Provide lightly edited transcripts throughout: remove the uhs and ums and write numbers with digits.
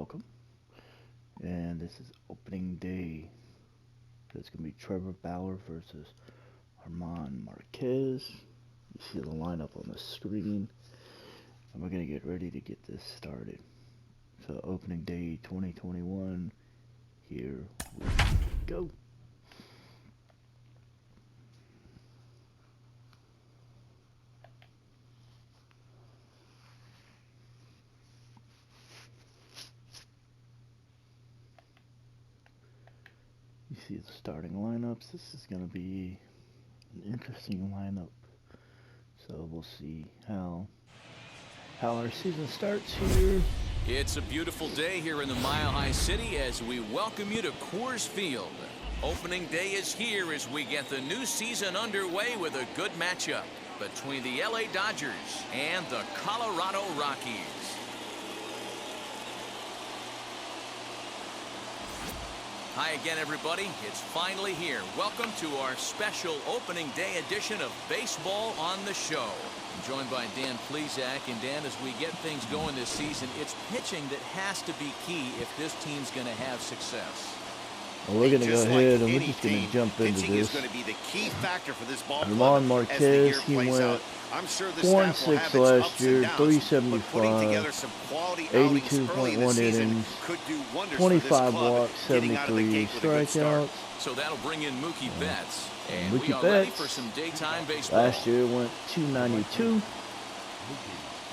welcome. And this is opening day. It's going to be Trevor Bauer versus Armand Marquez. You see the lineup on the screen. And we're going to get ready to get this started. So opening day 2021. Here we go. You see the starting lineups. This is going to be an interesting lineup. So we'll see how our season starts here. It's a beautiful day here in the Mile High City as we welcome you to Coors Field. Opening day is here as we get the new season underway with a good matchup between the LA Dodgers and the Colorado Rockies. Hi again, everybody. It's finally here. Welcome to our special opening day edition of Baseball on the Show. I'm joined by Dan Plesac. And Dan, as we get things going this season, it's pitching that has to be key if this team's going to have success. Well, we're going to go ahead and we're just going to jump into this. Is going to be the key factor for this ball Armand Marquez, he went 4-6 last year, 375, 82.1 innings, 25 walks, 73 strikeouts. So that'll bring in Mookie Betts. And Mookie we are Betts ready for some daytime baseball. Last year went 292.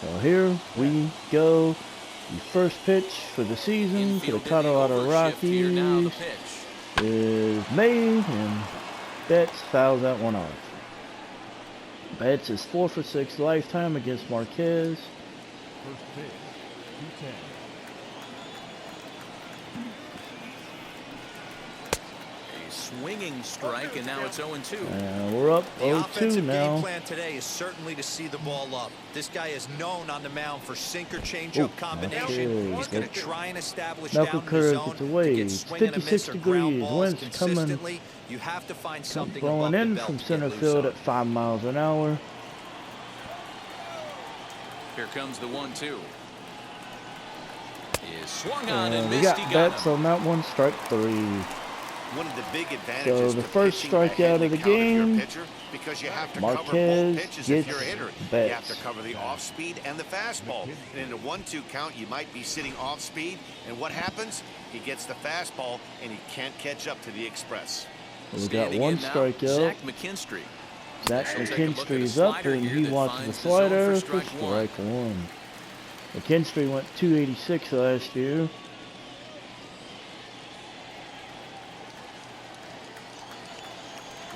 So here we go. The first pitch for the season for the Colorado Rockies is made, and Betts fouls that one off. Betts is 4 for 6 lifetime against Marquez. First pitch, 210. A swinging strike, and now it's 0-2. And we're up 0-2 now. The offensive game plan today is certainly to see the ball up. This guy is known on the mound for sinker changeup combination. He's going to try and establish knuckle down in the curve zone gets away. to get It's swing and a 56 miss or ground degrees. balls Wind's coming. consistently. You have to find something Blowing above in the belt from to center get loose field on. at 5 miles an hour. Here comes the 1-2. Is swung on and We missed. got Betts on that one, strike 3. One of the big advantages So the first strikeout of the game, because you have to Marquez cover both pitches if gets you're a hitter. Betts. You have to cover the off speed and the fastball. And in a 1-2 count, you might be sitting off speed, and what happens? He gets the fastball, and he can't catch up to the express. We got one strikeout. Zach McKinstry. Zach McKinstry is up, and he wants the slider for strike 1. McKinstry went 286 last year.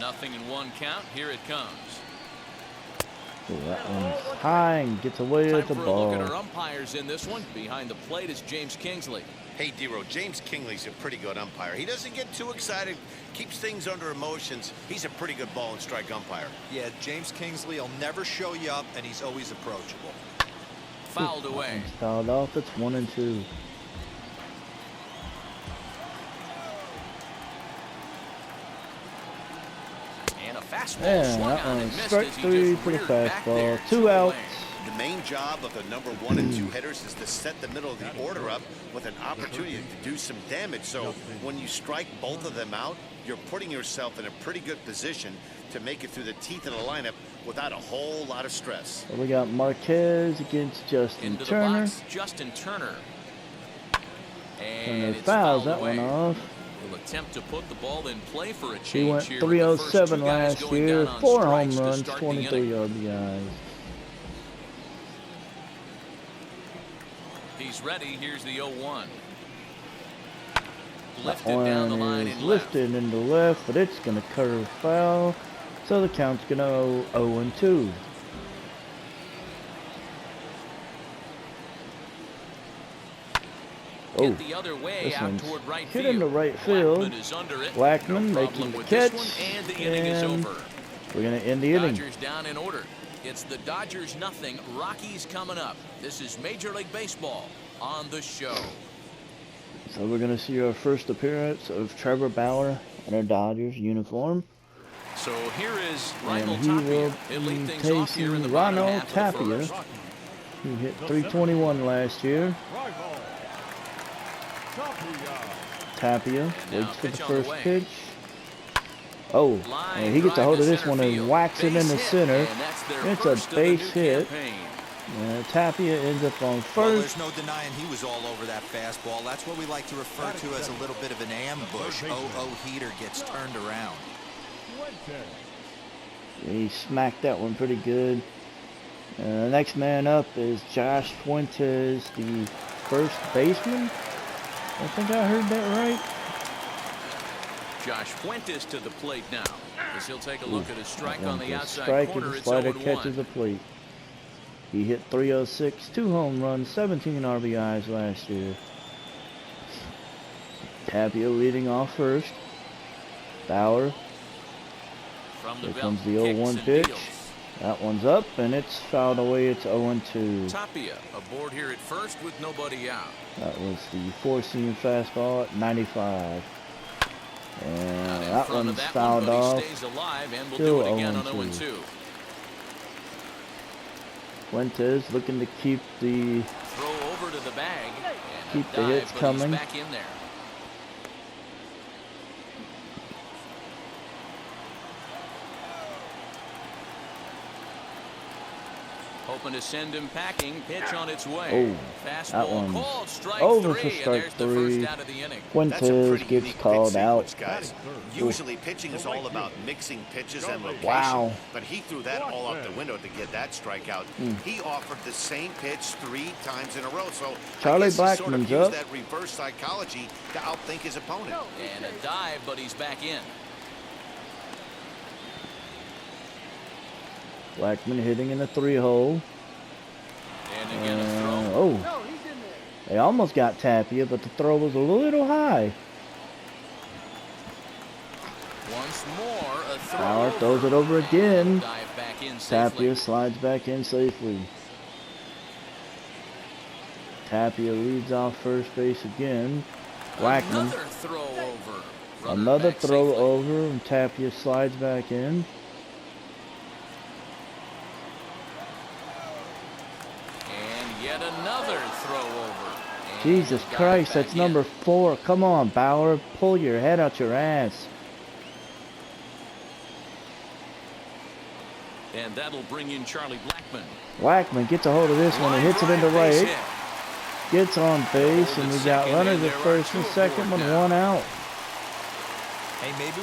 Nothing in 1 count. Here it comes. So that one's high and gets away Time at the for a ball. look at our umpires in this one. Behind the plate is James Kingsley. Hey, D-Row, James Kingley's a pretty good umpire. He doesn't get too excited, keeps things under emotions. He's a pretty good ball and strike umpire. Yeah, James Kingsley will never show you up, and he's always approachable. Fouled away. Fouled off. It's 1-2. And a fastball Yeah, swung that on and one's missed strike as he 3 just for the reared back there. fastball. 2 outs. The main job of the number 1 and 2 hitters is to set the middle of the order up with an opportunity to do some damage. So when you strike both of them out, you're putting yourself in a pretty good position to make it through the teeth of the lineup without a whole lot of stress. So we got Marquez against Justin Into the Turner. box, Justin Turner. And Turner it's fouls fouled that away. one off. Will attempt to put the ball in play for a change He went here with the first 307 two guys last going year. down on 4 home strikes to runs, start the 23 inning. RBIs. He's ready. Here's the 0-1. That Lifted down the line one is and left. lifted into left, but it's going to curve foul. So the count's going to go 0-2. Oh, Hit the other way this out one's toward right hit field. into right field. Blackman is under it. Blackman No making problem the with this catch, one, and the inning is and over. we're going to end the inning. Dodgers down in order. It's the Dodgers nothing, Rockies coming up. This is Major League Baseball on the Show. So we're going to see our first appearance of Trevor Bauer in a Dodgers uniform. So here is And Reinhold he will Tapia. He'll lead be things off here in the facing bottom Reinhold half of the Tapia. first. He hit 321 last year. Tapia waits for the first pitch. Oh, and he gets a hold of this one and whacks it in the center. It's a base hit. Tapia ends up on first. Well, there's no denying he was all over that fastball. That's what we like to refer to as a little bit of an ambush. Heater gets turned around. He smacked that one pretty good. The next man up is Josh Fuentes, the first baseman. I think I heard that right. Josh Fuentes to the plate now, as he'll take a look at his strike on the outside strike corner. and the It's slider 0-1. catches the plate. He hit .306, 2 home runs, 17 RBIs last year. Tapia leading off first. Bauer. Here comes the 0-1 pitch. That one's up, and it's fouled away. It's 0-2. Tapia aboard here at first with nobody out. That was the four-seam fastball at 95. And that one's fouled off. Still 0-2. Fuentes looking to keep the throw over to the bag. Keep the hits coming. Back in there. Hoping to send him packing. Pitch on its way. Oh, fastball that one's called. Strike over three, for strike and there's three. The first out of the inning. Fuentes gets called out. Guys. Usually pitching is all about mixing pitches and location. Wow. But he threw that all out the window to get that strikeout. He offered the same pitch 3 times in a row. So Charlie I guess he sort of Blackman's used up. that reverse psychology to outthink his opponent. And a dive, but he's back in. Blackman hitting in the 3-hole. And again a throw. They almost got Tapia, but the throw was a little high. Once more, a throw. Bauer throws it over again. Dive back in Tapia slides back in safely. Tapia leads off first base again. Blackman. Another throw over. Another throw over, and Tapia slides back in. Yet another throw over. And Jesus Christ, that's number 4. Come on, Bauer, pull your head out your ass. And that'll bring in Charlie Blackman. Blackman gets a hold of this one and hits it into right. Gets on base, and we got runners at first and second with 1 out.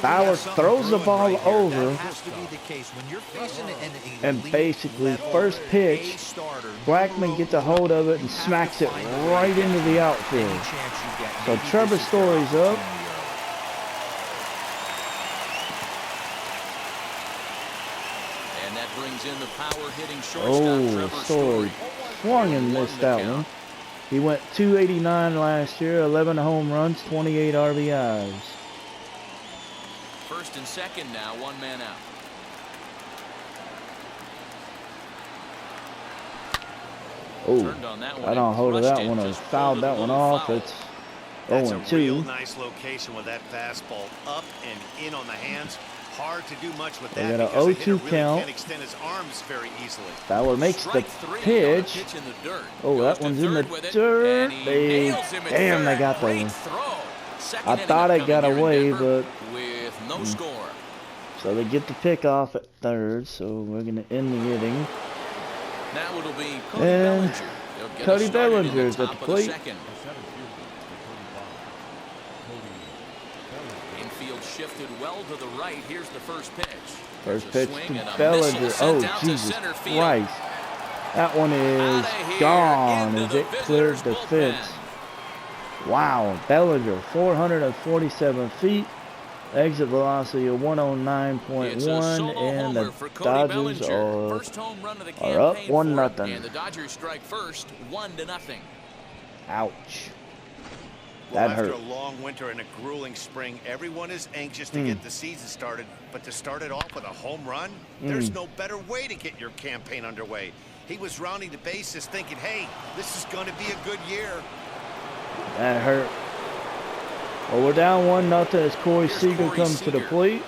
Bauer throws the ball over, and basically first pitch, Blackman gets a hold of it and smacks it right into the outfield. So Trevor Story's up. And that brings in the power hitting shortstop Trevor Story swung and missed that one. He went 289 last year, 11 home runs, 28 RBIs. First and second now, 1 man out. I don't hold of that one. I fouled that one off. It's 0-2. That's a real nice location with that fastball up and in on the hands. Hard to do much with that. They got an 0-2 count. Can't extend his arms very easily. Bauer makes the pitch. That one's in the dirt. Damn, they got that one. I thought I got away, but with no score. So they get the pick off at third. So we're gonna end the inning. Now it'll be Cody Bellinger. Cody Bellinger's at the plate. Infield shifted well to the right. Here's the first pitch. First pitch to Bellinger. Oh, Jesus Christ. That one is gone as it cleared the fence. Wow, Bellinger, 447 feet. Exit velocity of 109.1, and the Dodgers are up 1-0. And the Dodgers strike first, 1-0. Ouch. Well, That hurt. after a long winter and a grueling spring, everyone is anxious to get the season started. But to start it off with a home run, there's no better way to get your campaign underway. He was rounding the bases thinking, hey, this is going to be a good year. That hurt. Well, we're down 1-0 as Corey Seeger comes to the plate.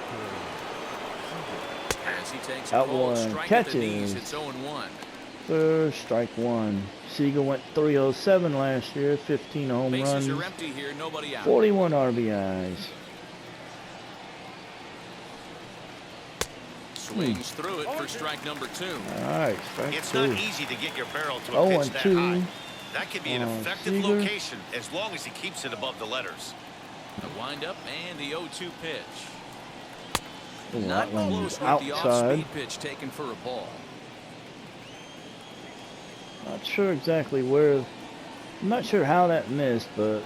As he takes That a ball, one strike at the catches. knees, it's 0-1. First strike 1. Seeger went 307 last year, 15 home Bases runs, are empty here, nobody out. 41 RBIs. Swings through it for strike number 2. All right, strike It's 2. not easy to get your barrel to a 0 pitch and that 2 high. That could be an on effective Seeger. location as long as he keeps it above the letters. The windup and the 0-2 pitch. Ooh, Not that one's close with the outside. off-speed pitch taken for a ball. Not sure exactly where. I'm not sure how that missed, but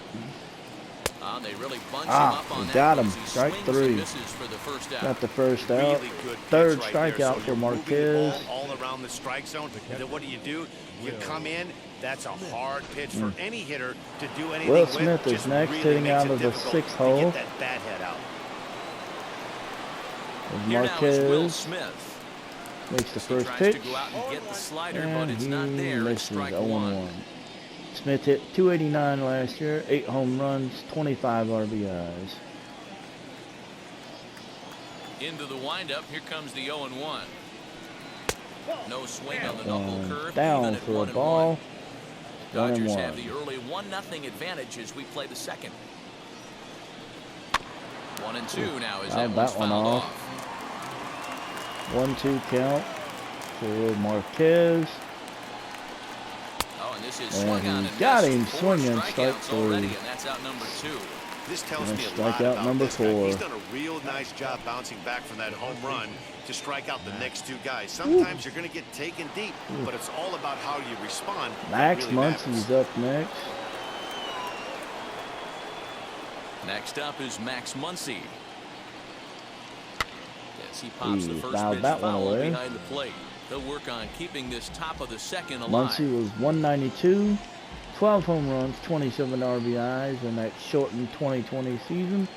They really bunch him Ah, up on he that got one him. as he Strike swings 3. and misses for the first out. got the first out. Really good pitch Third right there. strikeout So for you're moving the Marquez. ball all around the strike zone. And then what do? You come in. That's a hard pitch for any hitter to do anything Will with. Smith is Just next, really hitting makes out it of the difficult 6th to hole. get that bat head out. Here now is Will Marquez Smith. makes the He first tries pitch, to go out and get the slider, but and it's he not there. It's misses. strike 0-1. 1. Smith hit 289 last year, 8 home runs, 25 RBIs. Into the windup. Here comes the 0-1. No swing on the knuckle curve. Down Even at for a 1-1. ball. Dodgers 1-1. have the early 1-0 advantage as we play the second. 1-2 now as that one's that one fouled off. off. 1-2 count for Marquez. Oh, and this is And swung on he and got missed. him 4 swinging, strike strikeouts 3. already, and that's out number 2. This tells And me a strikeout lot about number this guy. 4. He's done a real nice job bouncing back from that home run to strike out the next 2 guys. Sometimes you're going to get taken deep, but it's all about how you respond. Max That really matters. Muncie's up next. Next up is Max Muncie. As he pops the He first fouled pitch that one foul away. behind the plate. They'll work on keeping this top of the second alive. Muncie was 192, 12 home runs, 27 RBIs in that shortened 2020 season.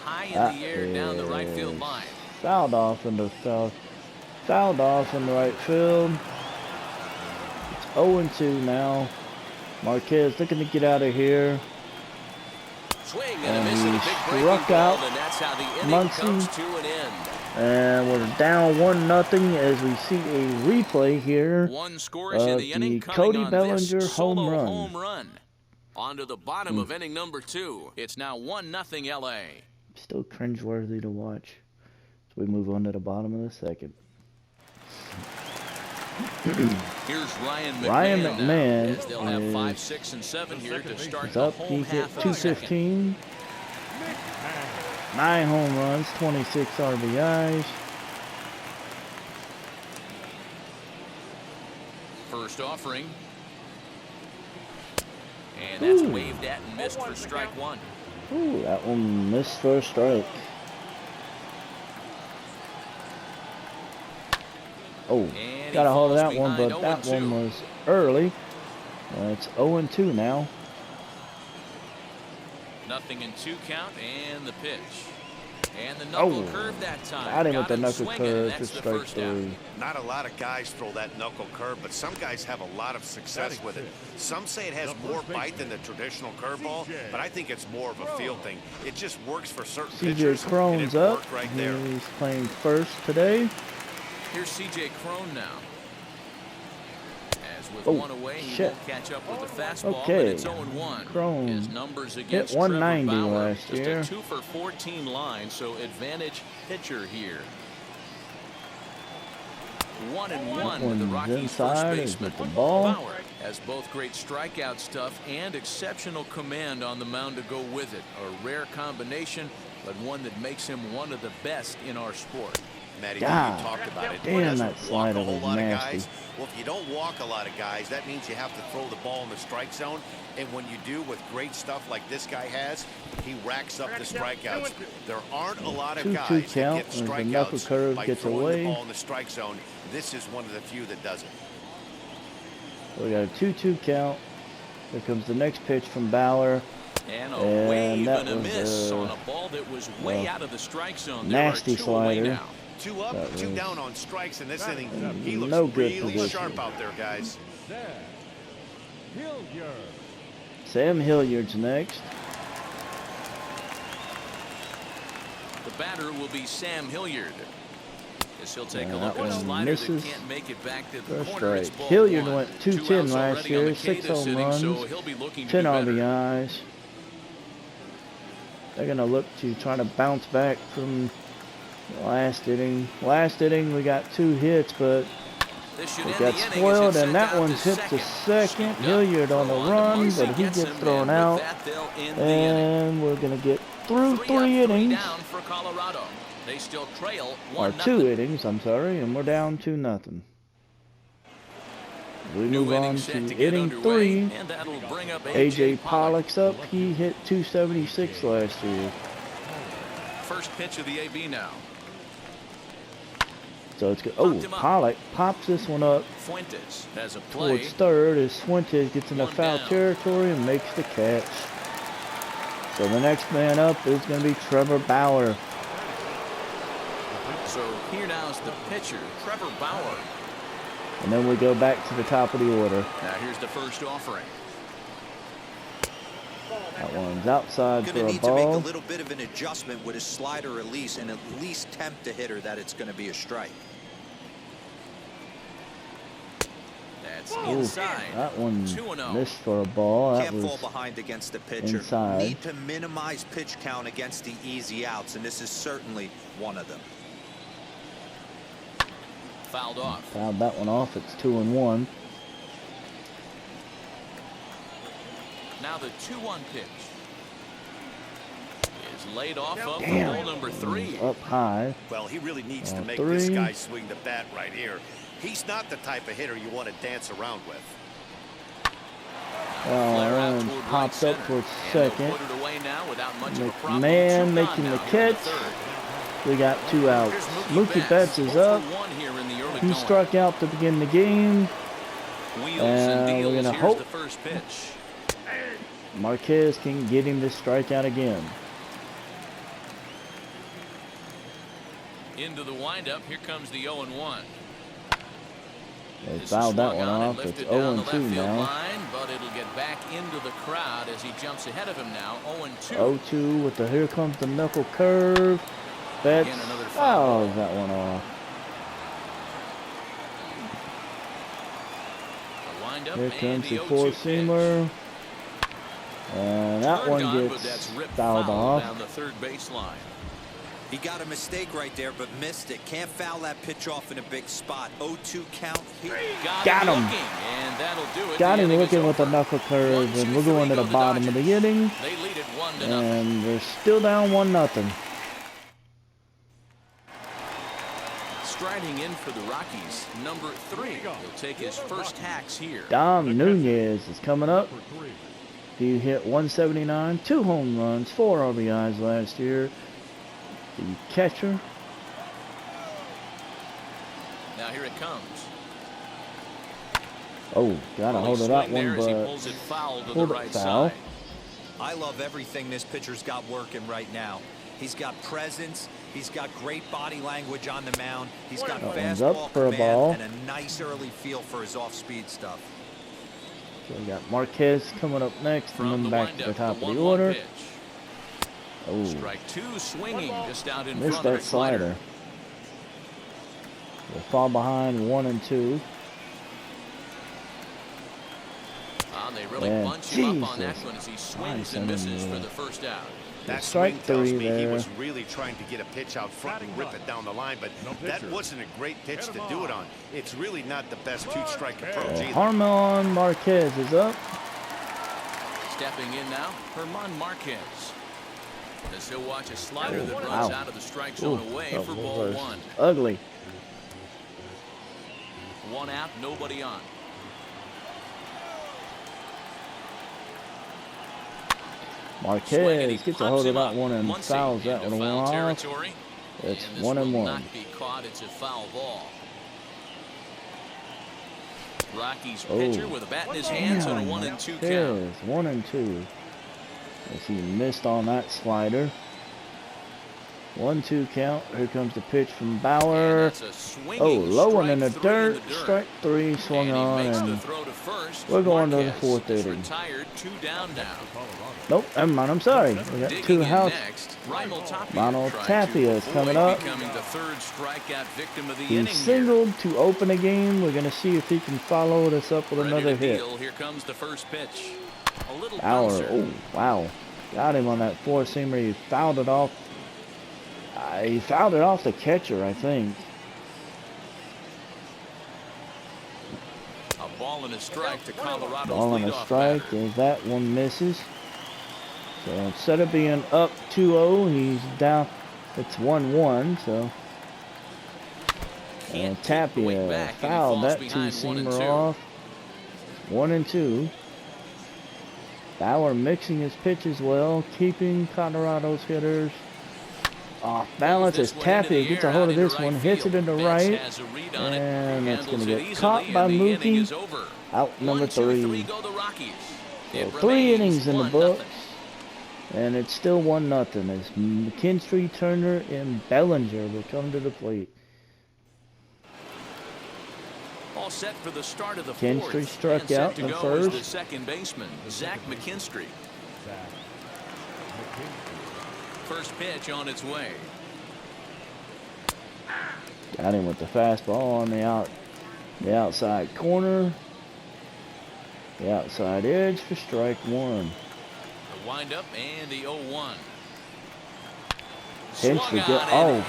High in That the air down the right field is line. Fouled off in the right field. It's 0-2 now. Marquez looking to get out of here. Swing and a And miss and a he big breaking struck ball, out and that's how the inning Muncie. comes to an end. And we're down 1-0 as we see a replay here One scores in of the inning the coming Cody on Bellinger this home solo run. home run. On to the bottom of inning number 2. It's now 1-0 LA. Still cringeworthy to watch. So we move on to the bottom of the second. Here's Ryan McMahon. Ryan now, McMahon as they'll have 5, is- 6, and 7 here to start He's the up. home He hit half of the second. 215. 9 home runs, 26 RBIs. First offering. And that's Ooh. waved at and missed for strike 1. Ooh, that one missed for a strike. Oh, And he got a hold of falls that one, behind but that 0-2. one was early. It's 0-2 now. Nothing in 2 count and the pitch. And the knuckle curve that time. Got him with the knuckle swinging, curve and for that's the strike first out. 3. Not a lot of guys throw that knuckle curve, but some guys have a lot of success with it. Some say it has more bite than the traditional curveball, but I think it's more of a feel thing. It just works for certain CJ pitchers, and Crone's it up. worked right there. He's playing first today. Here's CJ Crone now. As with Oh, one away, he shit. won't catch up with the fastball, Okay. but it's 0-1. Crone His numbers against hit 190 Trevor Bauer, last just year. a 2 for 14 line, so advantage pitcher here. 1-1 with the one's Rockies first inside, is baseman. with the ball. Bauer has both great strikeout stuff and exceptional command on the mound to go with it. A rare combination, but one that makes him one of the best in our sport. Matty, God, you talked about it. damn, He doesn't that walk slider a whole was lot of nasty. guys. Well, if you don't walk a lot of guys, that means you have to throw the ball in the strike zone. And when you do with great stuff like this guy has, he racks up the strikeouts. There aren't a lot of 2-2 guys that count get as the knuckle strikeouts curve by gets throwing away. the ball in the strike zone. This is one of the few that does it. We got a 2-2 count. Here comes the next pitch from Bauer. And a And wave that and a was miss a, on a ball that was way out of the strike zone. nasty There are 2 away slider. now. 2 up, That 2 was- down on strikes in this inning. He looks No good really position. sharp out there, guys. Hilyard. Sam Hilyard's next. The batter will be Sam Hilyard. As he'll take a that look at a one slider that misses. can't make it back to the First corner. It's strike. ball Hilyard one. went 2 210 outs last already on year, the K 6 this home inning, runs, so he'll be looking to 10 do better. RBIs. They're going to look to try to bounce back from the last inning. Last inning we got 2 hits, but This should it end got the inning as spoiled, it's and sent that out one's to hit to second. Scooped up. Hilyard on the Throw to run, Muncie, but he gets gets him, thrown and out. with that, they'll end the inning. And we're going to get through 3 3 up, 3 innings. down for Colorado. They still trail Or 1-0. 2 innings, I'm sorry, and we're down 2-0. We New move on inning to set to get inning underway, 3. and that'll bring up A.J. Pollock's up. He hit 276 last year. First pitch of the AB now. So it's good. Oh, Pollock pops this one up Fuentes has a play. towards third as Fuentes gets into 1 foul down. territory and makes the catch. So the next man up is going to be Trevor Bauer. So here now is the pitcher, Trevor Bauer. And then we go back to the top of the order. Now here's the first offering. That one's outside Going for to a need to make a ball. little bit of an adjustment with his slider release and at least tempt the hitter that it's going to be a strike. That's Ooh, inside. that one 2-0. missed for a ball. That Can't fall was behind against the pitcher. inside. Need to minimize pitch count against the easy outs, and this is certainly one of them. Fouled off. fouled that one off. It's 2-1. Now the 2-1 pitch is laid off up for Damn. ball number 3. Up high. Well, he really needs to Ball make 3. this guy swing the bat right here. He's not the type of hitter you want to dance around with. Well, Flare out Ryan toward pops right up center. for And they'll second. put it away now without much of a problem. McMahon 2 making gone the now here in catch. third. We got 2 outs. Here's Mookie Betts is 0 up. for 1 here in the early He going. struck out to begin the game. Wheels And and we're deals. gonna Here's hope the first pitch. Marquez can get him to strike out again. Into the windup. Here comes the 0-1. They This is fouled that swung one on and off. It's lifted down the 0-2 left field now. line, but it'll get back into the crowd as he jumps ahead of him now. 0-2. 0-2 with the here comes the knuckle curve. Betts Again, another foul fouls that one off. The windup Here and comes the 0-2 four-seamer. pitch. And that Turned one on, but that's gets ripped fouled foul off. down the third baseline. He got a mistake right there, but missed it. Can't foul that pitch off in a big spot. 0-2 count here. Got him. Looking, and that'll do it. Got The him inning is looking with the over. knuckle curve, 1, 2, and we're going 3 to go the bottom of the Dodgers. inning. They lead it 1-0. And they're still down 1-0. Striding in for the Rockies, number 3. He'll take his first hacks here. Dom Nunez is coming up. He hit 179, 2 home runs, 4 RBIs last year. The catcher. Now here it comes. Oh, got a hold of that Swing one, there as he but pulls it foul to the pulled it right foul. side. I love everything this pitcher's got working right now. He's got presence. He's got great body language on the mound. He's got That one's up fastball for a command ball. and a nice early feel for his off-speed stuff. So we got Marquez coming up next, From and the then back to the windup, top the of the 1-1 order. pitch. Oh, Strike 2 swinging just out in missed front of that the slider. slider. They fall behind 1-2. They really Yeah, bunch him up on that Jesus. one as he swings Nice and misses inning for there. the first out. That Strike swing tells 3 me he there. was really trying to get a pitch out front and rip it down the line, but that wasn't a great pitch to do it on. It's really not the best 2-strike approach either. Harmon Marquez is up. Stepping in now, Herman Marquez. As he'll watch a slider that runs Wow. out of the strike zone Ooh, away that for was ball 1. ugly. 1 out, nobody on. Marquez gets a hold of that one and Muncie fouls that into one foul off. territory. It's And this 1-1. will not be caught. It's a foul ball. Rockies pitcher with a bat in his hands on a 1-2 count. Yes, 1-2. As he missed on that slider. 1-2 count. Here comes the pitch from Bauer. Oh, low one in the dirt. Strike 3 swung on, and we're going to the 4th inning. Nope, never mind. I'm sorry. We got 2 outs. Ronald Tapia is coming up. He singled to open the game. We're going to see if he can follow this up with another hit. Here comes the first pitch. Bauer. Oh, wow. Got him on that 4-seamer. He fouled it off. He fouled it off the catcher, I think. A ball and a strike to Colorado's Ball and a strike. As that one misses. So instead of being up 2-0, he's down. It's 1-1. So Tapia fouled that 2-seamer off. 1-2. Bauer mixing his pitches well, keeping Colorado's hitters off balance as Tapia gets a hold of this one, hits it into right, and it's going to get caught by Mookie. Out number 3. So 3 innings in the books, and it's still 1-0 as McKinstry, Turner, and Bellinger will come to the plate. All set for the start of the McKinstry struck out in the first. The second baseman, Zach McKinstry. First pitch on its way. Got him with the fastball on the outside corner. The outside edge for strike 1. The windup and the 0-1. McKinstry oh,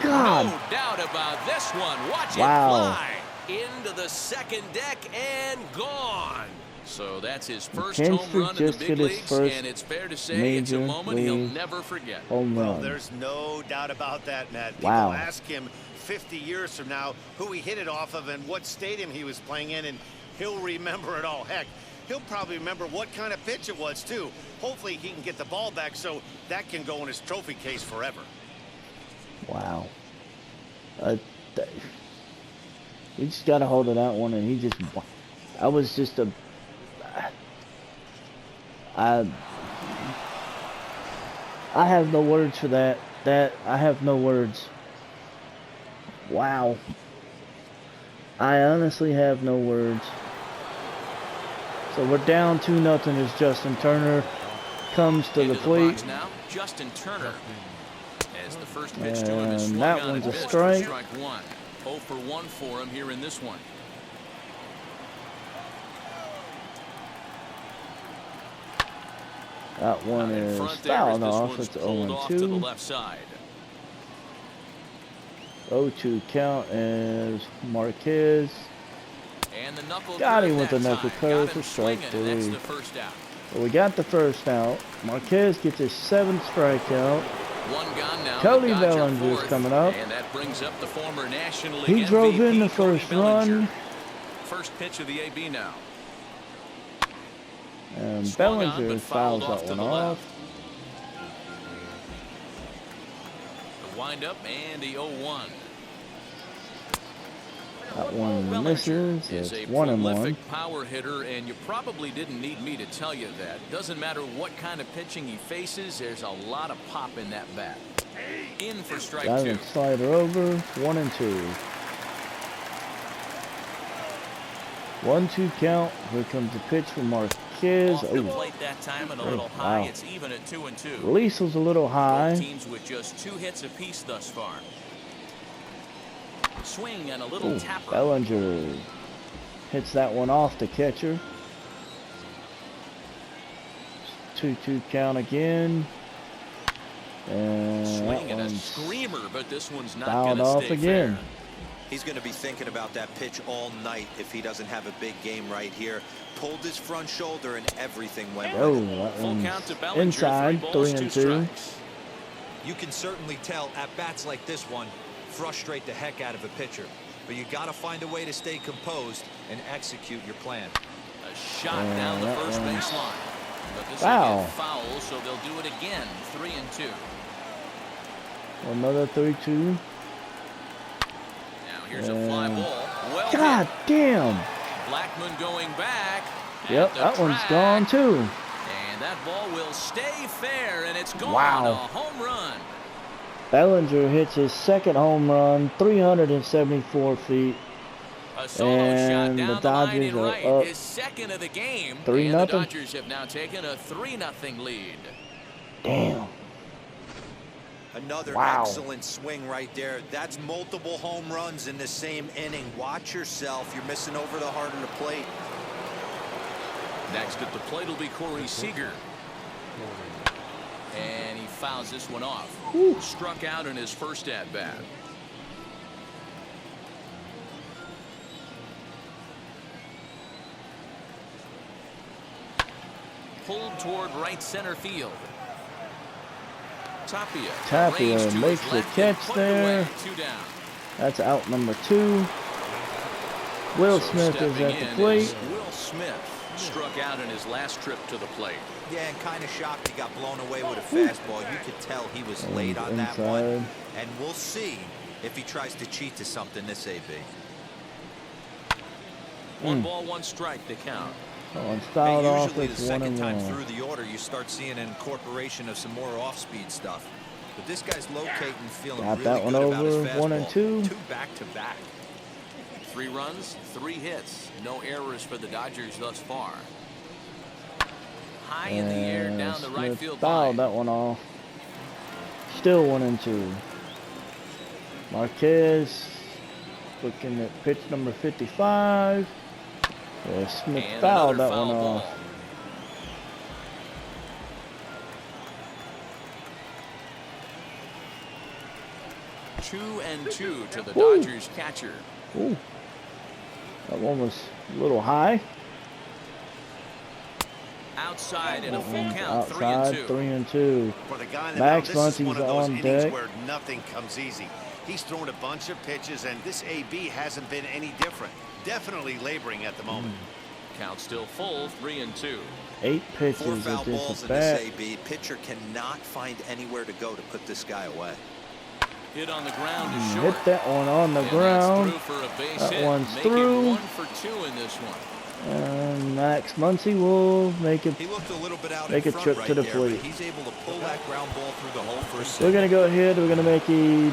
God. No doubt about this one. Watch it fly into the second deck and gone. So that's his first home run in the big leagues, and it's fair to say it's a moment he'll never forget. Well, there's no doubt about that, Matt. People ask him 50 years from now who he hit it off of and what stadium he was playing in, and he'll remember it all. Heck, he'll probably remember what kind of pitch it was, too. Hopefully he can get the ball back so that can go in his trophy case forever. Wow. He just got a hold of that one, and he just... I was just a... I have no words for that. I have no words. Wow. I honestly have no words. So we're down 2-0 as Justin Turner comes to the plate. Now, Justin Turner. As the first pitch and to him is that one's a strike. Strike 1. 0 for 1 for him here in this one. That one is fouled off. It's 0-2. To the left side. 0-2 count as Marquez. And the knuckle got him with the knuckle curve for strike 3. So we got the first out. Marquez gets his 7th strikeout. One gone now. Cody Bellinger is coming up. And that brings up the former National League he drove MVP, in the first run. First pitch of the AB now. And Bellinger fouls that one off. The windup and the 0-1. That one misses. It's 1-1. Prolific power hitter, and you probably didn't need me to tell you that. Doesn't matter what kind of pitching he faces, there's a lot of pop in that bat. In for strike 2. Got him slider over. 1-2. 1-2 count. Here comes the pitch from Marquez. Off the plate that time and a little high. It's even at 2-2. Release was a little high. Both teams with just 2 hits apiece thus far. Swing and a little tapper. Bellinger hits that one off the catcher. 2-2 count again. And swing that and a screamer, but this one's not fouled going to off stay again. fair. He's going to be thinking about that pitch all night if he doesn't have a big game right here. Pulled his front shoulder and everything went right. Oh, that one's inside. 3-2. You can certainly tell at bats like this one frustrate the heck out of a pitcher, but you got to find a way to stay composed and execute your plan. A shot down the first baseline, but this will get foul, so they'll do it again. 3-2. Another 3-2. Now here's a fly ball. Well God damn. Blackman going back. Yep, that one's gone too. And that ball will stay fair, and it's gone. Wow. A home run. Bellinger hits his second home run, 374 feet. A solo shot And the down the line Dodgers and are right. up His second of the game. 3-0. And the Dodgers have now taken a 3-0 lead. Damn. Another Wow. excellent swing right there. That's multiple home runs in the same inning. Watch yourself. You're missing over the heart of the plate. Next at the plate will be Seeger. And he fouls this one off. Whew. Struck out in his first at-bat. Pulled toward right center field. Tapia raised to makes his the left and catch put it away. there. 2 down. That's out number 2. Will So Smith is stepping at the in plate. is Will Smith struck out in his last trip to the plate. Yeah, and kind of shocked he got blown away with a fastball. You could tell he was late on that Inside. one. And we'll see if he tries to cheat to something this AB. 1 ball, 1 strike to count. Oh, and fouled off Usually with the second time 1-1. through the order, you start seeing an incorporation of some more off-speed stuff. But this guy's locating, feeling Got really that one good about his over, 1 and fastball. 2. 2 back-to-back. 3 runs, 3 hits. No errors for the Dodgers thus far. High in the air down the right Smith field fouled line. that one off. Still 1 and 2. Marquez looking at pitch number 55. Yeah, Smith And fouled another that foul one ball. off. 2-2 to the Woo. Dodgers catcher. Ooh. That one was a little high. Outside in a full count, Outside, 3-2. 3-2. For the guy in the Max mound, this is one Muncy's of those on innings deck. where nothing comes easy. He's thrown a bunch of pitches, and this AB hasn't been any different. Definitely laboring at the moment. Count still full, 3-2. 8 4 pitches foul at balls this in at this bat. AB. Pitcher cannot find anywhere to go to put this guy away. Hit on the ground is short. Hit that one on the And ground. that's through for a base That hit. one's Make through. it 1 for 2 in this one. And Max Muncie will make it. He looked a little bit out Make in a front trip right to the there, plate. but he's able to pull that ground ball through the hole for a We're second. going to go ahead. We're going to make a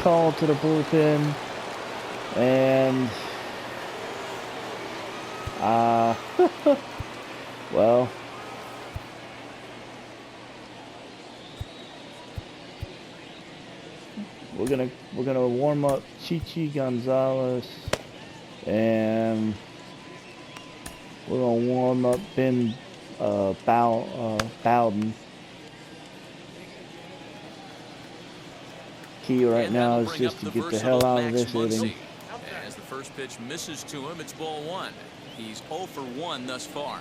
call to the bullpen. And, well, we're gonna warm up Chichi Gonzalez, and we're gonna warm up Ben Bowden. Key right And now that'll is bring just up to the get the hell versatile out of Max this Muncie. inning. As the first pitch misses to him, it's ball 1. He's 0 for 1 thus far.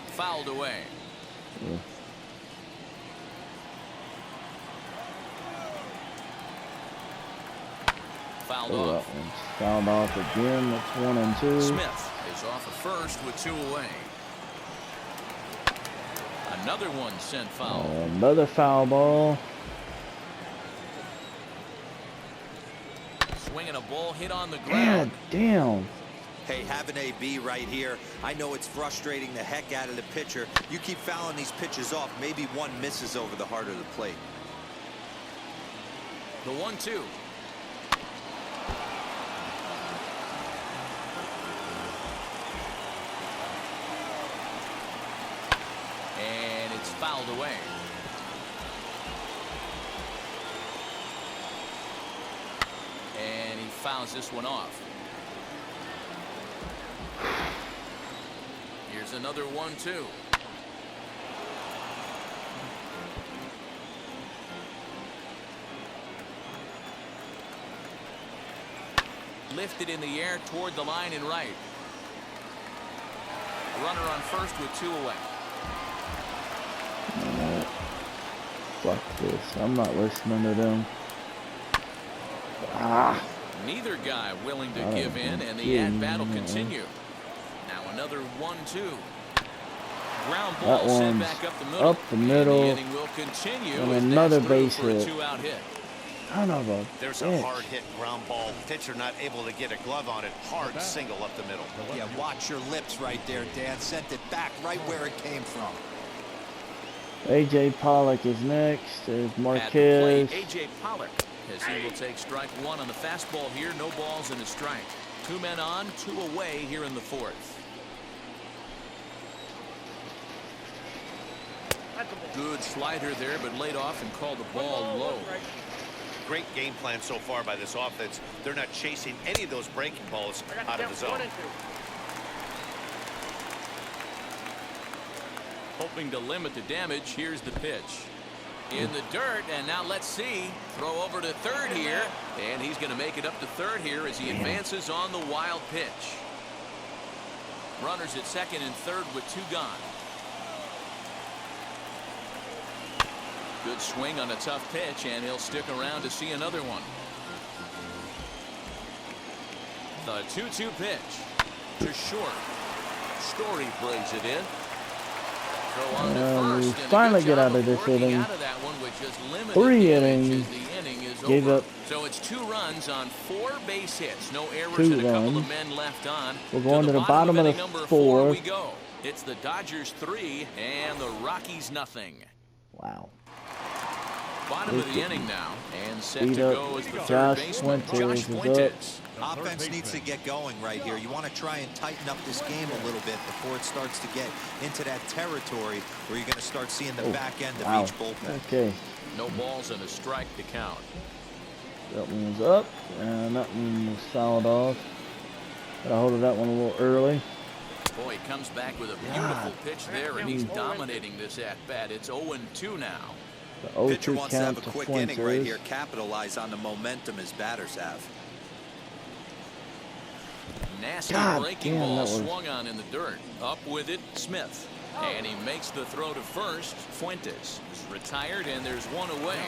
Fouled away. Yeah. Fouled Oh, that off. one's fouled off again. That's 1 and 2. Smith is off at first with 2 away. Another one sent foul. Another foul ball. Swinging a ball hit on the God ground. damn. Hey, have an AB right here. I know it's frustrating the heck out of the pitcher. You keep fouling these pitches off, maybe one misses over the heart of the plate. The 1-2. And it's fouled away. And he fouls this one off. Here's another 1-2. Lifted in the air toward the line and right. Runner on first with 2 away. Fuck this. I'm not listening to them. Ah. Neither guy willing to Oh, give in, and the yeah. at-bat will continue. Now another 1-2. Ground That ball sent one's back up the middle. up the middle. And the inning will continue. And as another that's through base for a hit. 2-out hit. Son of a There's a bitch. hard hit ground ball. Pitcher not able to get a glove on it. Hard single up the middle. Yeah, watch your lips right there, Dan. Sent it back right where it came from. AJ Pollock is next. There's At the Marquez. plate, AJ Pollock, as he will take strike one on the fastball here. No balls and a strike. 2 men on, 2 away here in the 4th. Good slider there, but laid off and called the ball low. Great game plan so far by this offense. They're not chasing any of those breaking balls out of the zone. Hoping to limit the damage. Here's the pitch. In the dirt, and now let's see. Throw over to third here, and he's going to make it up to third here as he advances on the wild pitch. Runners at second and third with 2 gone. Good swing on a tough pitch, and he'll stick around to see another one. The 2-2 pitch to short. Story brings it in. Throw on to first, We and a finally good get job out of this working inning. out of that one with just limited 3 damage innings. as the inning is Gave over. up So it's 2 runs on 4 base hits. No errors 2 and a couple runs. of men left on. We're going to the bottom of inning the number 4 4th. we go. It's the Dodgers 3 and the Rockies nothing. Wow. Bottom of the inning now, and set Beat to up go as the Josh third baseman, Fuentes Josh is up. Fuentes. Offense needs to get going right here. You want to try and tighten up this game a little bit before it starts to get into that territory where you're going to start seeing the back end of Wow. each bullpen. Okay. No balls and a strike to count. That one was up, and that one was fouled off. Got a hold of that one a little early. Boy, he comes back with a beautiful pitch there, and he's dominating this at-bat. It's 0-2 now. The Pitcher 0-2 wants to have count a to quick inning right Fuentes. here, capitalize on the momentum his batters have. Nasty God breaking damn, ball that was- swung on in the dirt. Up with it, Smith. And he makes the throw to first. Fuentes is retired, and there's 1 away.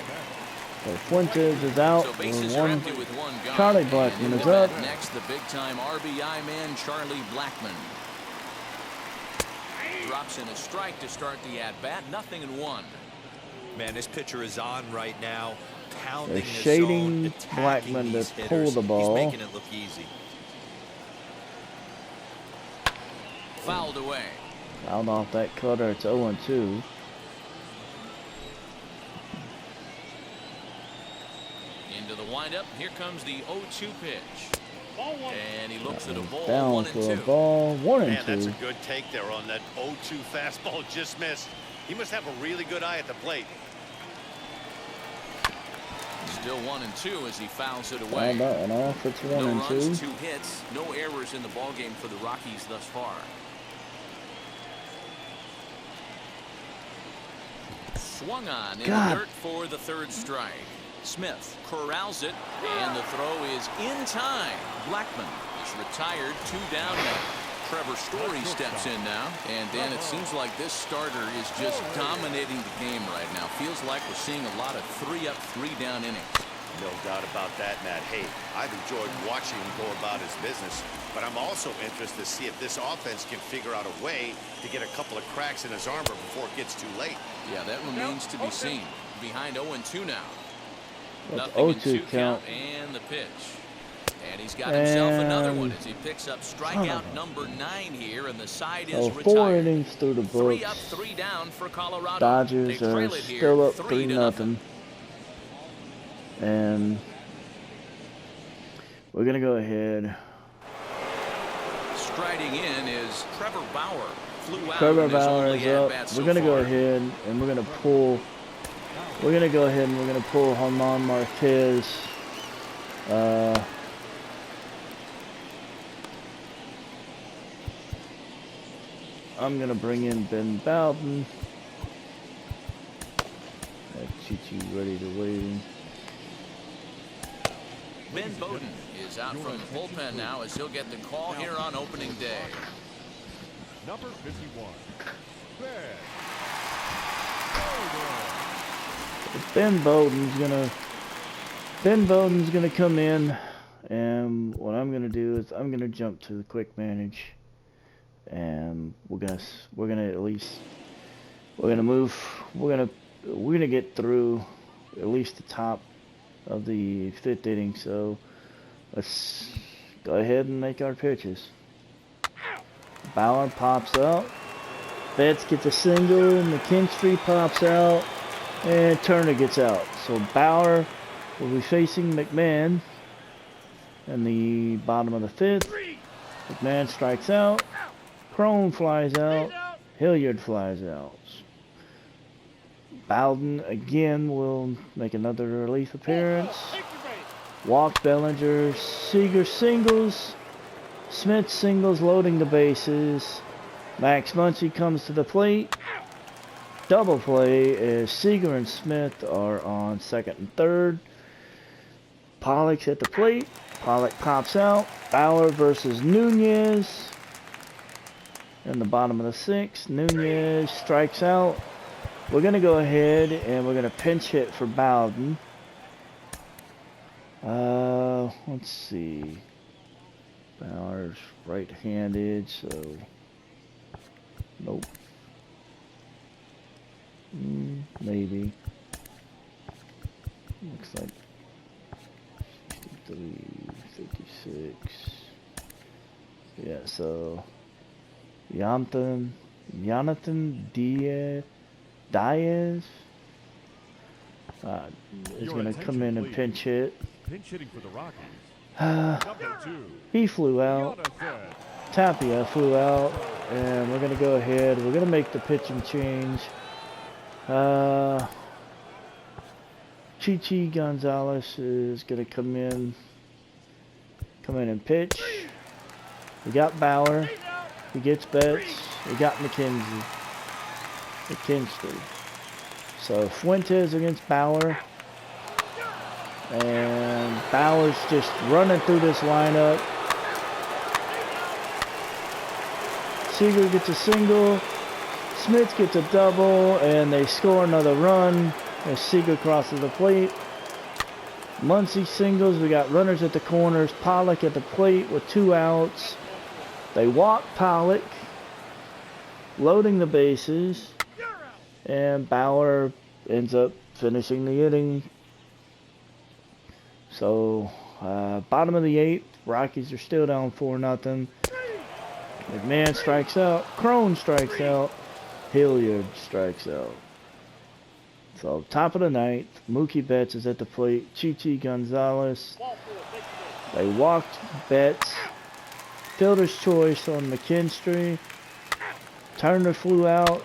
So Fuentes is out. So bases We're are one. empty with 1 gone. Charlie Blackmon And in is the up. bat next, the big-time RBI man, Charlie Blackmon. Drops in a strike to start the at-bat. 0-1. Man, this pitcher is on right now, pounding They're the shading zone, attacking Blackmon to these pull hitters. the ball. He's making it look easy. Fouled away. Fouled off that cutter. It's 0-2. Into the windup. Here comes the 0-2 pitch. And he looks at a ball. Down 1-2. for a ball. 1-2. Man, that's a good take there on that 0-2 fastball. Just missed. He must have a really good eye at the plate. Still 1-2 as he fouls it away. Fouled that one off. It's No 1-2. runs, 2 hits, no errors in the ballgame for the Rockies thus far. Swung on in God. the dirt for the 3rd strike. Smith corrals it, and the throw is in time. Blackmon is retired, 2 down now. Trevor Story steps in now, and Dan, it seems like this starter is just dominating the game right now. Feels like we're seeing a lot of 3-up, 3-down innings. No doubt about that, Matt. Hey, I've enjoyed watching him go about his business, but I'm also interested to see if this offense can figure out a way to get a couple of cracks in his armor before it gets too late. Yeah, that remains to be seen. Behind 0-2 now. That's Nothing in 0-2 2 count. and the pitch. And he's got himself another one And- as he picks up strikeout number 9 here, and the side is So retired. 4 innings through the 3 up, books. 3 down for Colorado. Dodgers They are trail it here, still up 3-0. 3-0. And we're going to go ahead. Striding in is Trevor Bauer. Flew out Trevor in his Bauer only is up. at-bat We're so going to go far. ahead and we're going to pull. We're going to go ahead and we're going to pull German Marquez. I'm going to bring in Ben Bowden. That Chi-Chi ready to wait. Ben Bowden is out from the bullpen now as he'll get the call here on opening day. Number 51. Ben Bowden's gonna come in, and what I'm gonna do is I'm gonna jump to the quick manage, and we're gonna get through at least the top of the 5th inning. So let's go ahead and make our pitches. Bauer pops up. Betts gets a single, McKinstry pops out, and Turner gets out. So Bauer will be facing McMahon in the bottom of the 5th. McMahon strikes out. Crone flies out. Hilyard flies out. Bowden again will make another relief appearance. Walk Bellinger. Seeger singles. Smith singles, loading the bases. Max Muncie comes to the plate. Double play as Seeger and Smith are on second and third. Pollock's at the plate. Pollock pops out. Bauer versus Nunez. In the bottom of the 6th, Nunez strikes out. We're going to go ahead and we're going to pinch hit for Bowden. Let's see. Bauer's right-handed, so nope. Maybe. Looks like 53, 56. Yeah, so Jonathan Diaz is going to come in and pinch hit. Pinch hitting for the Rockies. Number 2. He flew out. Tapia flew out, and we're going to go ahead. We're going to make the pitching change. Chichi Gonzalez is going to come in and pitch. We got Bauer. He gets Betts. We got McKinstry. So Fuentes against Bauer. And Bauer's just running through this lineup. Seeger gets a single. Smith gets a double. And they score another run as Seeger crosses the plate. Muncie singles. We got runners at the corners. Pollock at the plate with 2 outs. They walk Pollock, loading the bases. And Bauer ends up finishing the inning. So, bottom of the 8th, Rockies are still down 4-0. McMahon strikes out. Crone strikes out. Hilyard strikes out. So, top of the 9th, Mookie Betts is at the plate. Chichi Gonzalez. They walked Betts. Fielder's choice on McKinstry. Turner flew out.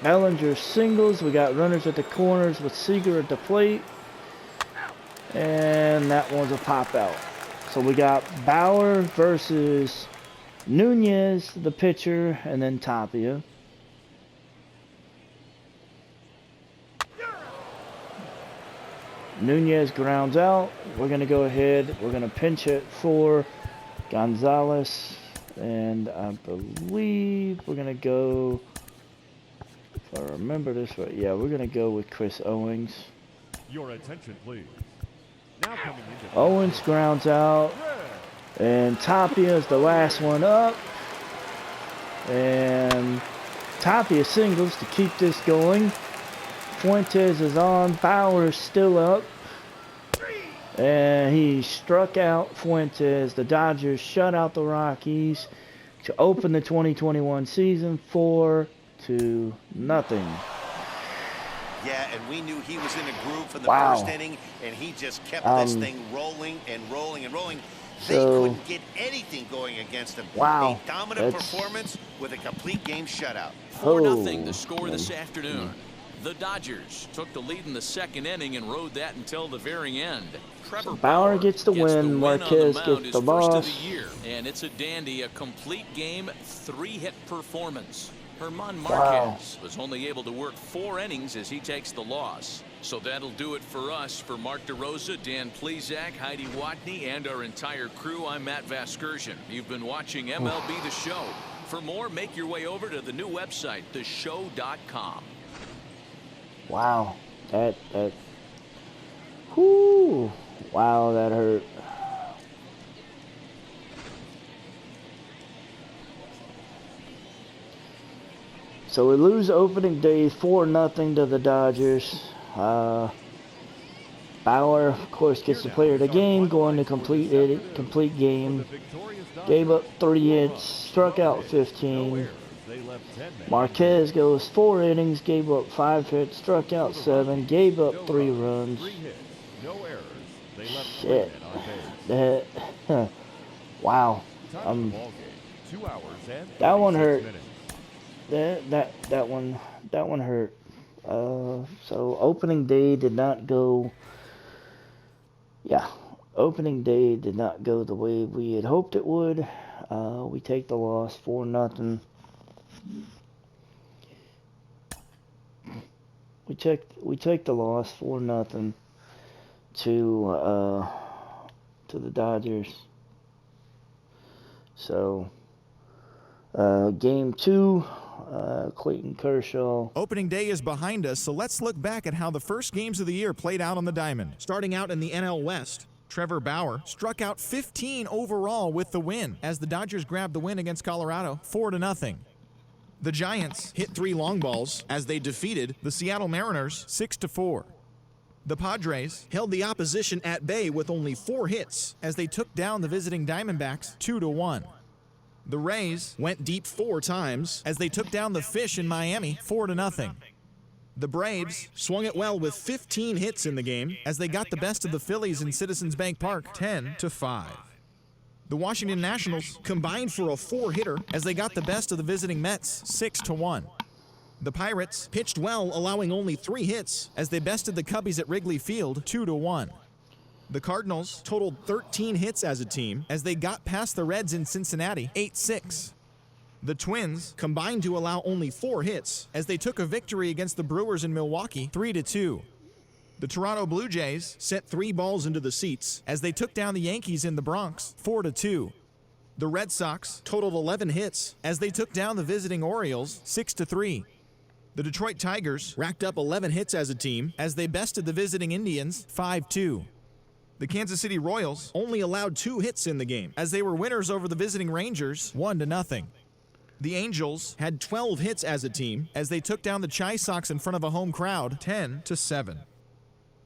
Bellinger singles. We got runners at the corners with Seeger at the plate. And that one's a pop out. So we got Bauer versus Nunez, the pitcher, and then Tapia. Nunez grounds out. We're going to go ahead. We're going to pinch it for Gonzalez. And I believe we're going to go, if I remember this right, yeah, we're going to go with Chris Owings. Your attention, please. Now coming into Owens grounds out. And Tapia is the last one up. And Tapia singles to keep this going. Fuentes is on. Bauer is still up. And he struck out Fuentes. The Dodgers shut out the Rockies to open the 2021 season 4-0. Yeah, and we knew he was in a groove from the first inning, and he just kept this thing rolling and rolling and rolling. They couldn't get anything going against him. A dominant performance with a complete game shutout. 4-0 the score this afternoon. The Dodgers took the lead in the 2nd inning and rode that until the very end. Trevor Bauer gets the win. Marquez gets the loss. And it's a dandy, a complete game, 3-hit performance. Herman Marquez was only able to work 4 innings as he takes the loss. So that'll do it for us. For Mark DeRosa, Dan Plesac, Heidi Watney, and our entire crew, I'm Matt Vasgersian. You've been watching MLB The Show. For more, make your way over to the new website, theshow.com. Wow. Whoo. Wow, that hurt. So we lose opening day 4-0 to the Dodgers. Bauer, of course, gets the player of the game, going to complete game. Gave up 3 hits, struck out 15. They left 10 men. Marquez goes 4 innings, gave up 5 hits, struck out 7, gave up 3 runs. 3 hits, no errors. They left 3 Shit. men on base. Wow. Time of the ball game, 2 hours and That one 36 hurt. minutes. That one hurt. So opening day did not go. Yeah, opening day did not go the way we had hoped it would. We take the loss 4-0. We take the loss 4-0 to the Dodgers. So game 2. Clayton Kershaw. Opening day is behind us, so let's look back at how the first games of the year played out on the diamond. Starting out in the NL West, Trevor Bauer struck out 15 overall with the win as the Dodgers grabbed the win against Colorado 4-0. The Giants hit 3 long balls as they defeated the Seattle Mariners 6-4. The Padres held the opposition at bay with only 4 hits as they took down the visiting Diamondbacks 2-1. The Rays went deep 4 times as they took down the Fish in Miami 4-0. The Braves swung it well with 15 hits in the game as they got the best of the Phillies in Citizens Bank Park 10-5. The Washington Nationals combined for a 4-hitter as they got the best of the visiting Mets 6-1. The Pirates pitched well, allowing only 3 hits as they bested the Cubbies at Wrigley Field 2-1. The Cardinals totaled 13 hits as a team as they got past the Reds in Cincinnati 8-6. The Twins combined to allow only 4 hits as they took a victory against the Brewers in Milwaukee 3-2. The Toronto Blue Jays sent 3 balls into the seats as they took down the Yankees in the Bronx 4-2. The Red Sox totaled 11 hits as they took down the visiting Orioles 6-3. The Detroit Tigers racked up 11 hits as a team as they bested the visiting Indians 5-2. The Kansas City Royals only allowed 2 hits in the game as they were winners over the visiting Rangers 1-0. The Angels had 12 hits as a team as they took down the Chi Sox in front of a home crowd 10-7.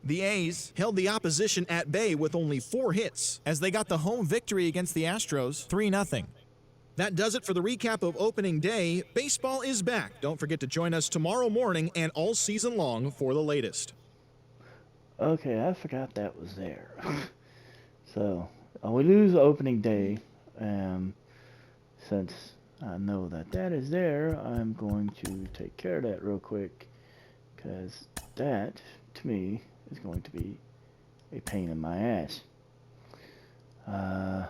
The A's held the opposition at bay with only 4 hits as they got the home victory against the Astros 3-0. That does it for the recap of opening day. Baseball is back. Don't forget to join us tomorrow morning and all season long for the latest. Okay, I forgot that was there. So, we lose opening day. Since I know that is there, I'm going to take care of that real quick. Because that, to me, is going to be a pain in my ass. Yeah,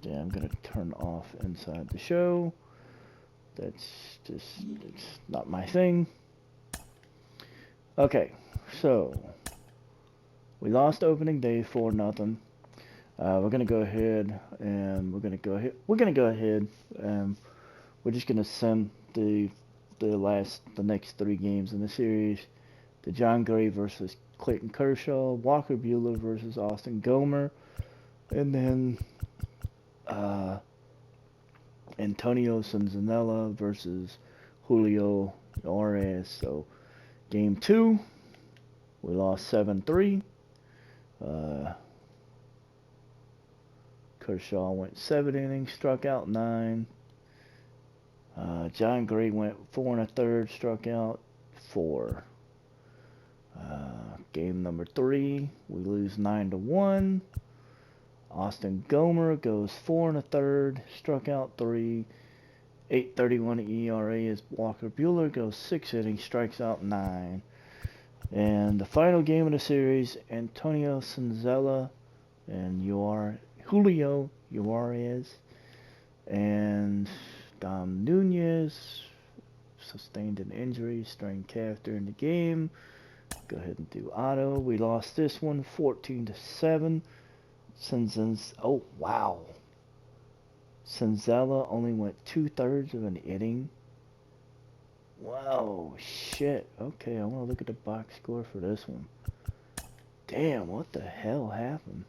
I'm going to turn off inside the show. That's just, it's not my thing. Okay, so we lost opening day 4-0. We're gonna go ahead and we're just gonna send the next 3 games in the series: the John Gray versus Clayton Kershaw, Walker Buehler versus Austin Gomer, and then Antonio Sanzanella versus Julio Urias. So game 2, we lost 7-3. Kershaw went 7 innings, struck out 9. John Gray went 4 1/3, struck out 4. Game number 3, we lose 9-1. Austin Gomer goes 4 1/3, struck out 3. 8.31 ERA as Walker Buehler goes 6 innings, strikes out 9. And the final game of the series, Antonio Sanzanella and Julio Urias and Nunez sustained an injury, strained calf during the game. Go ahead and do auto. We lost this one 14-7. Oh wow. Sanzanella only went 2/3 of an inning. Wow, shit. Okay, I want to look at the box score for this one. Damn, what the hell happened?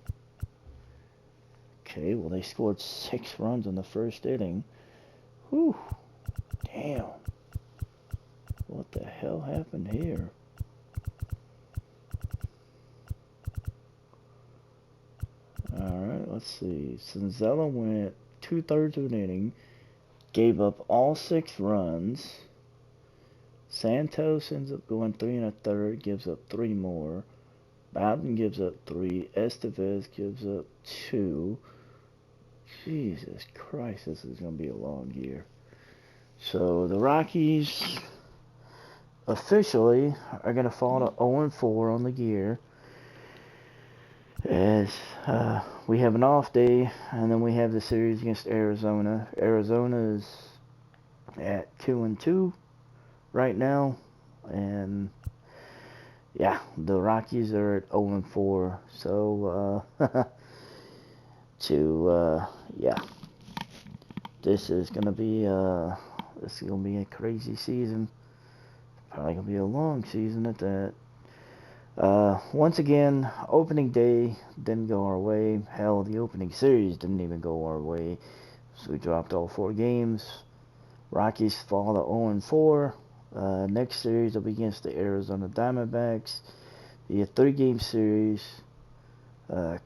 Okay, well, they scored 6 runs in the first inning. Whew. Damn. What the hell happened here? Alright, let's see. Sanzanella went 2/3 of an inning, gave up all 6 runs. Santos ends up going 3 1/3, gives up 3 more. Bowden gives up 3. Estevez gives up 2. Jesus Christ, this is going to be a long year. So the Rockies officially are going to fall to 0-4 on the year, as we have an off day, and then we have the series against Arizona. Arizona is at 2-2 right now, and yeah, the Rockies are at 0-4. So yeah, this is gonna be a crazy season. Probably gonna be a long season at that. Once again, opening day didn't go our way. Hell, the opening series didn't even go our way. So we dropped all 4 games. Rockies fall to 0-4. Next series will be against the Arizona Diamondbacks. Be a 3-game series.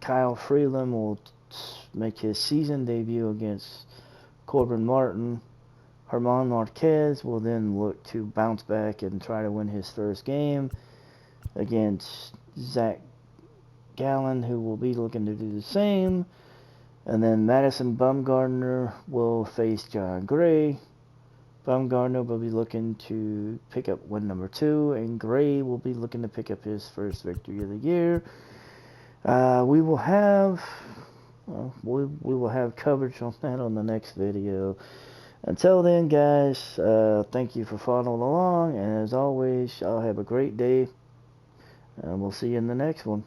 Kyle Freeland will make his season debut against Corbin Martin. German Marquez will then look to bounce back and try to win his first game against Zach Gallen, who will be looking to do the same. And then Madison Bumgarner will face John Gray. Bumgarner will be looking to pick up win number 2, and Gray will be looking to pick up his first victory of the year. We will have coverage on that on the next video. Until then, guys, thank you for following along, and as always, y'all have a great day, and we'll see you in the next one.